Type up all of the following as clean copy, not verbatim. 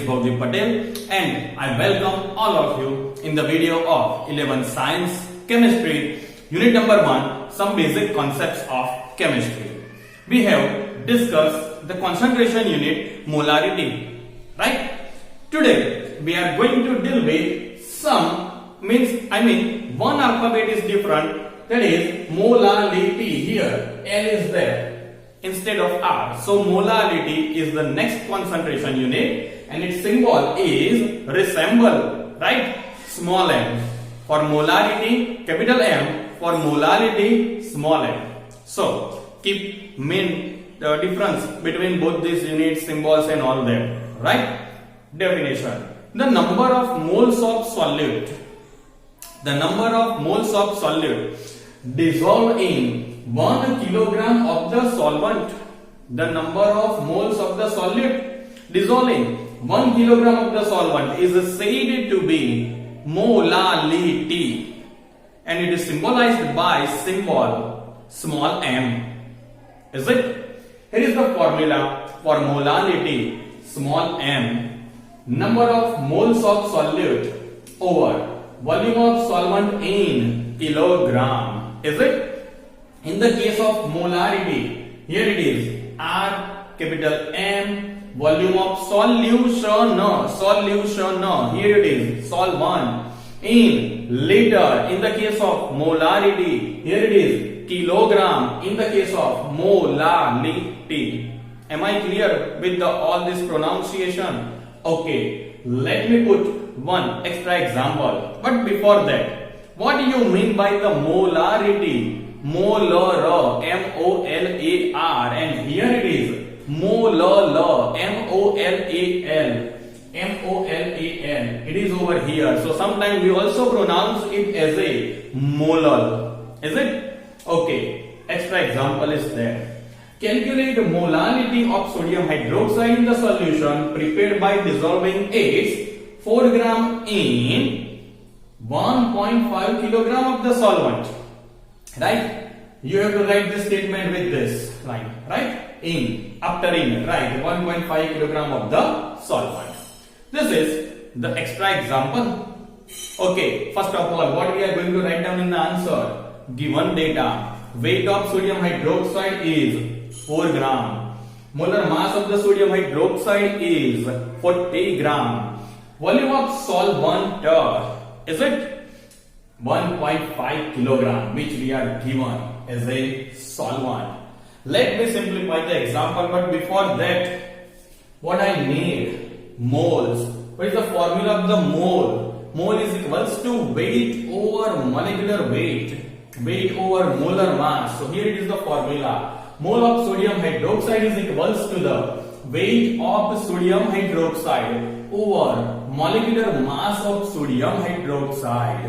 Bhavji Patel and I welcome all of you in the video of 11 Science Chemistry Unit number 1, some basic concepts of chemistry. We have discussed the concentration unit molarity, right? Today we are going to deal with one alphabet is different, that is molality. Here L is there instead of R. So molality is the next concentration unit and its symbol is resemble, right? Small m. For molarity, capital M. For molality, small m. So keep the difference between both these units, symbols and all that, right? Definition. The number of moles of solute. The number of moles of solute dissolved in 1 kilogram of the solvent. The number of moles of the solute dissolving 1 kilogram of the solvent is said to be molality, and it is symbolized by symbol small m. Is it? Here is the formula for molality, small m. Number of moles of solute over volume of solvent in kilogram. Is it? In the case of molarity, here it is R, capital M, volume of solution. Here it is solvent. In liter, in the case of molarity, here it is kilogram. In the case of molality. Am I clear with all this pronunciation? Okay, let me put one extra example. But before that, what do you mean by the molarity? Molar, M-O-L-A-R, and here it is molal, M-O-L-A-L. It is over here. So sometimes we also pronounce it as a molal. Is it? Okay, extra example is there. Calculate molality of sodium hydroxide in the solution prepared by dissolving its 4 gram in 1.5 kilogram of the solvent. Right? You have to write this statement with this line. Right? After right? 1.5 kilogram of the solvent. This is the extra example. Okay, first of all, what we are going to write down in the answer? Given data. Weight of sodium hydroxide is 4 gram. Molar mass of the sodium hydroxide is 40 gram. Volume of solvent is it 1.5 kilogram, which we are given as a solvent. Let me simplify the example, but before that, what I need? Moles. What is the formula of the mole? Mole is equals to weight over molecular weight. Weight over molar mass. So here it is the formula. Mole of sodium hydroxide is equals to the weight of sodium hydroxide over molecular mass of sodium hydroxide.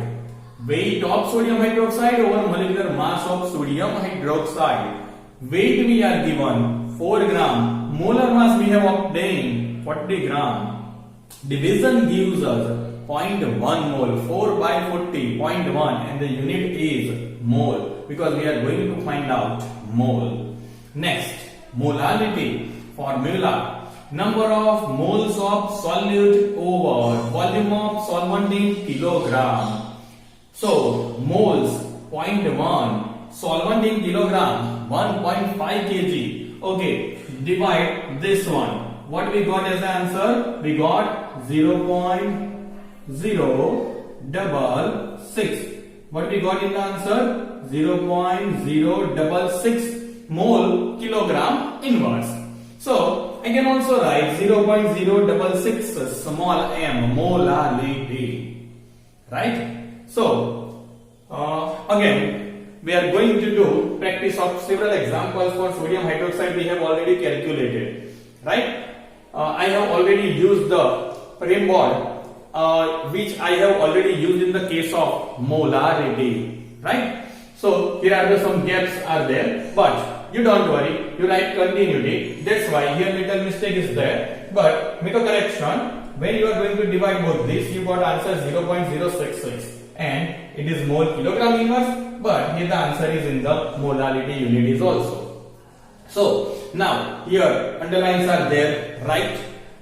Weight of sodium hydroxide over molecular mass of sodium hydroxide. Weight we are given 4 gram. Molar mass we have obtained 40 gram. Division gives us 0.1 mole. 4 by 40, 0.1, and the unit is mole, because we are going to find out mole. Next, molality formula. Number of moles of solute over volume of solvent in kilogram. So, moles 0.1, solvent in kilogram 1.5 kg. Okay, divide this one. What we got as the answer? We got 0.066. What we got in the answer? 0.066 mole kilogram inverse. So I can also write 0.066 small m molality. Right? So again we are going to do practice of several examples. For sodium hydroxide we have already calculated. Right? I have already used the framework which I have already used in the case of molarity. Right? So here are some gaps are there, but you don't worry, you write continuity. That's why here little mistake is there, but make a correction. When you are going to divide both these, you got answer 0.066 and it is mole kilogram inverse, but here the answer is in the molality unit is also. So now here underlines are there, right?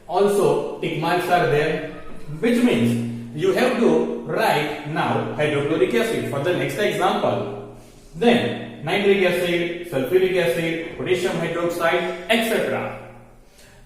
also tick marks are there, which means you have to write now hydrochloric acid for the next example. Then nitric acid, sulfuric acid, potassium hydroxide, etc.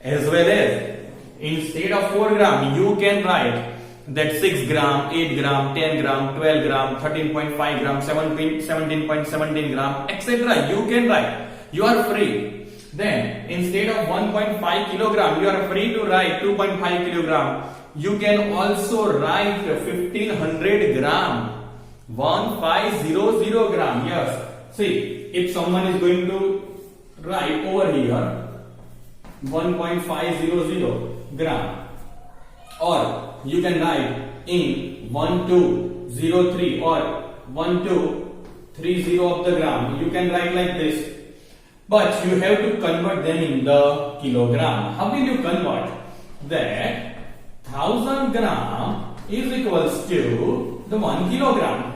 As well as instead of 4 gram, you can write that 6 gram, 8 gram, 10 gram, 12 gram, 13.5 gram, 17.17 gram, etc. You can write. You are free. Then instead of 1.5 kilogram, you are free to write 2.5 kilogram. You can also write 1500 gram, 1500 gram. Yes. See, if someone is going to write over here 1.500 gram, or you can write in 1203 or 1230 of the gram. You can write like this, but you have to convert them in the kilogram. How will you convert? That 1000 gram is equals to the 1 kilogram.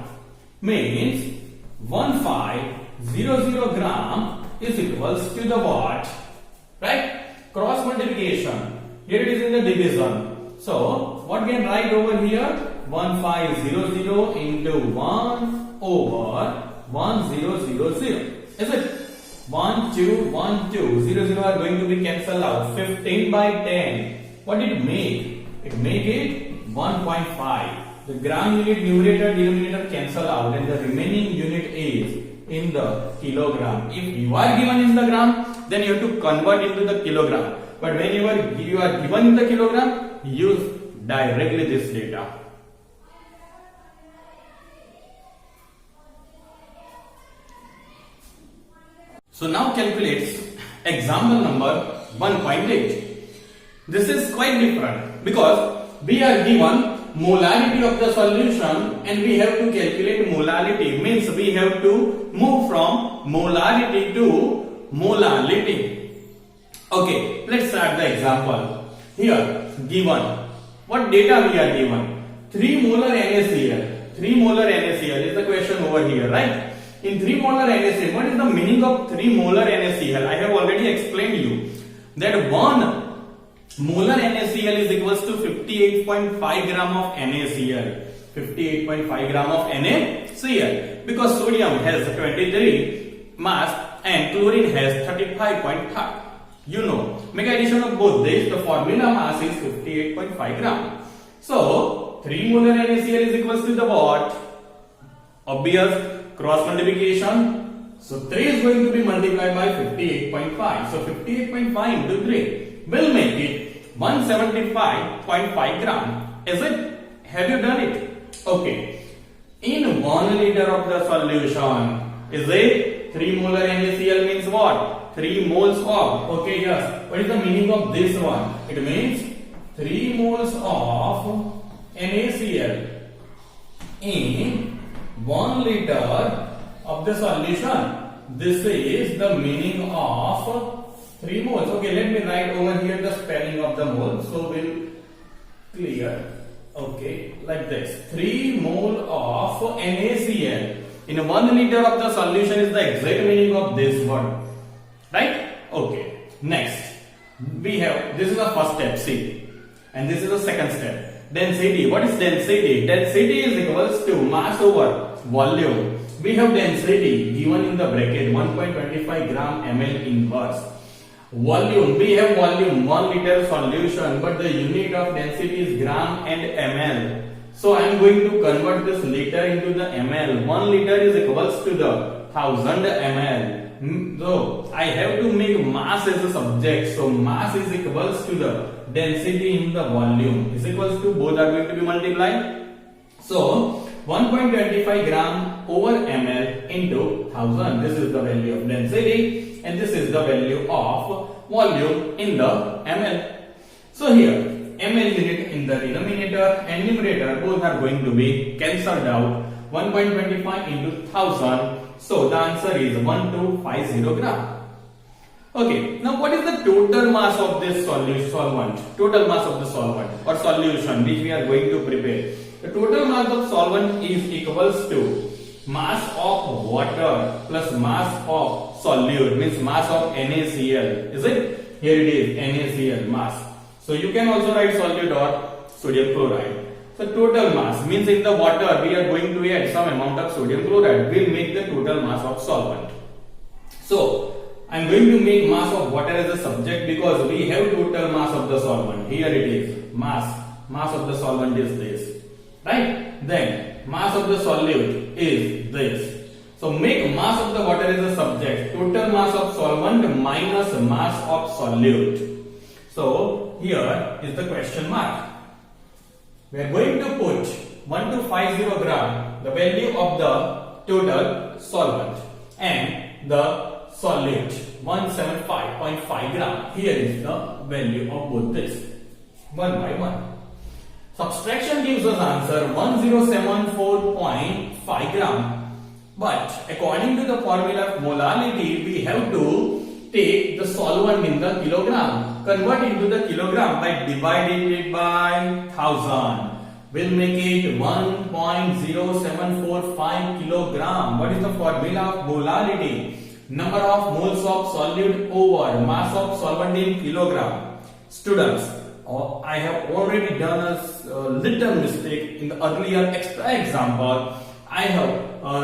Means 1500 gram is equals to the what? Right? Cross multiplication. Here it is in the division. So what can I write over here? 1500 into 1 over 1000. Is it? 1, 2, 1, 2, 0, 0 are going to be cancelled out. 15 by 10. What did it make? It make it 1.5. The gram unit numerator denominator cancel out, and the remaining unit is in the kilogram. If you are given in the gram, then you have to convert into the kilogram. But whenever you are given in the kilogram, use directly this data. So now calculate example number 1.8. This is quite different because we are given molarity of the solution and we have to calculate molality. Means we have to move from molarity to molality. Okay, let's start the example. Here given, what data we are given? 3 molar NaCl. 3 molar NaCl is the question over here, right? In 3 molar NaCl, what is the meaning of 3 molar NaCl? I have already explained you that 1 molar NaCl is equals to 58.5 gram of NaCl. 58.5 gram of NaCl. Because sodium has 23 mass and chlorine has 35.5. You know, make addition of both these, the formula mass is 58.5 gram. So 3 molar NaCl is equals to the what? Obvious. Cross multiplication. So 3 is going to be multiplied by 58.5. So 58.5 into 3 will make it 175.5 gram. Is it? Have you done it? Okay. In 1 liter of the solution, is it 3 molar NaCl means what? 3 moles of. Okay, yes. What is the meaning of this one? It means 3 moles of NaCl in 1 liter of the solution. This is the meaning of 3 moles. Okay, let me write over here the spelling of the mole so we'll clear. Okay, like this. 3 mole of NaCl in 1 liter of the solution is the exact meaning of this word. Right? Okay. Next, we have, this is the first step, C. And this is the second step. Density. What is density? Density is equals to mass over volume. We have density given in the bracket 1.25 gram ml inverse. Volume. We have volume 1 liter solution, but the unit of density is gram and ml. So I am going to convert this liter into the ml. 1 liter is equals to the 1000 ml. So I have to make mass as a subject. So mass is equals to the density in the volume is equals to, both are going to be multiplied. So 1.25 gram over ml into 1000. This is the value of density and this is the value of volume in the ml. So here ml unit in the denominator and numerator both are going to be cancelled out. 1.25 into 1000. So the answer is 1250 gram. Okay, now what is the total mass of this solvent? Total mass of the solvent or solution which we are going to prepare. The total mass of solvent is equals to mass of water plus mass of solute, means mass of NaCl. Is it? Here it is NaCl mass. So you can also write solute or sodium chloride. So total mass means in the water we are going to add some amount of sodium chloride will make the total mass of solvent. So I am going to make mass of water as a subject because we have total mass of the solvent. Here it is, mass of the solvent is this, right? Then mass of the solute is this. So make mass of the water as a subject, total mass of solvent minus mass of solute. So here is the question mark. We are going to put 1250 gram, the value of the total solvent, and the solute 175.5 gram. Here is the value of both this, one by one. Subtraction gives us answer 1074.5 gram. But according to the formula of molality, we have to take the solvent in the kilogram, convert into the kilogram by dividing it by 1000. We'll make it 1.0745 kilogram. What is the formula of molality? Number of moles of solute over mass of solvent in kilogram. Students, I have already done a little mistake in the earlier extra example. I have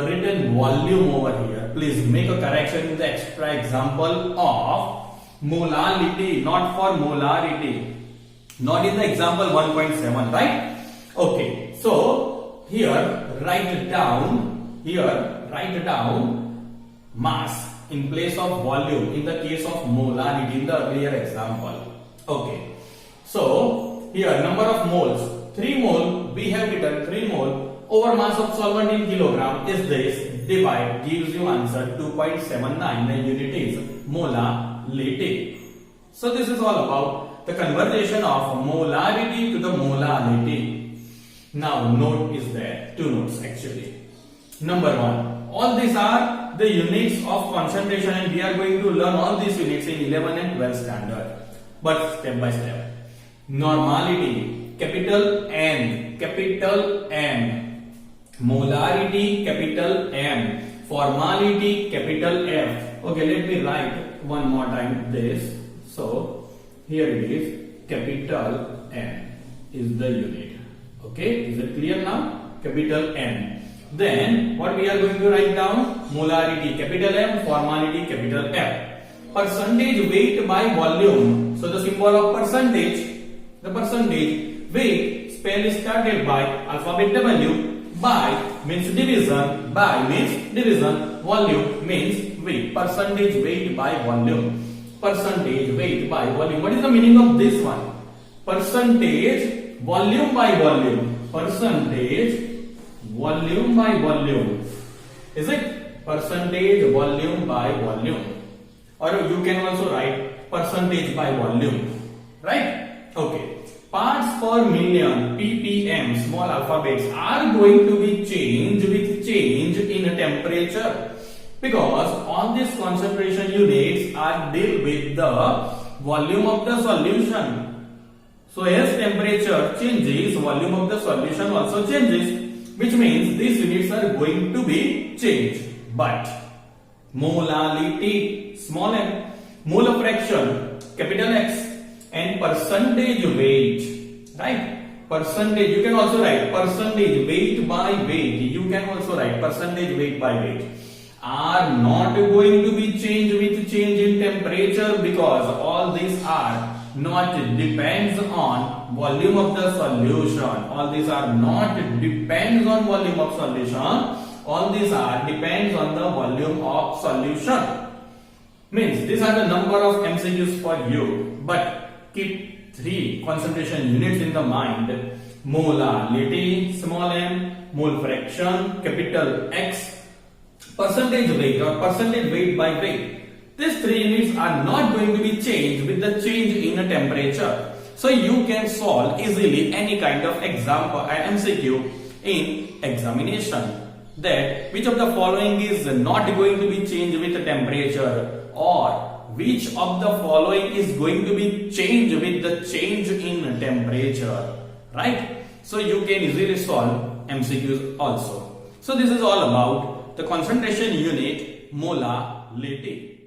written volume over here. Please make a correction in the extra example of molality, not for molarity. Not in the example 1.7, right? Okay, so here write down mass in place of volume in the case of molarity in the earlier example. Okay, so here number of moles, 3 mole, we have written 3 mole over mass of solvent in kilogram is this, divide gives you answer 2.79, the unit is molality. So this is all about the conversion of molarity to the molality. Now note is there, 2 notes actually. Number 1, all these are the units of concentration and we are going to learn all these units in 11 and 12 standard. But step by step. Normality, capital N, molarity, capital M, formality, capital F. Okay, let me write one more time this. So here it is, capital N is the unit. Okay, is it clear now? Capital N. Then what we are going to write down? Molarity, capital M, formality, capital F. Percentage weight by volume. So the symbol of percentage, the percentage weight spell is started by alphabet W. By means division, volume means weight. Percentage weight by volume. Percentage weight by volume. What is the meaning of this one? Percentage volume by volume. Percentage volume by volume. Is it? Percentage volume by volume. Or you can also write percentage by volume. Right? Okay. Parts per million, ppm, small alphabets, are going to be changed with change in temperature. Because all these concentration units are deal with the volume of the solution. So as temperature changes, volume of the solution also changes, which means these units are going to be changed. But molality, small m, mole fraction, capital X, and percentage weight, right? Percentage, you can also write percentage weight by weight. You can also write percentage weight by weight. Are not going to be changed with change in temperature because all these are not depends on volume of the solution. All these are not depends on volume of solution. All these are depends on the volume of solution. Means these are the number of MCQs for you. But keep 3 concentration units in the mind. Molality, small m, mole fraction, capital X, percentage weight or percentage weight by weight. These 3 units are not going to be changed with the change in the temperature. So you can solve easily any kind of example and MCQ in examination. That which of the following is not going to be changed with the temperature, or which of the following is going to be changed with the change in temperature, right? So you can easily solve MCQs also. So this is all about the concentration unit molality.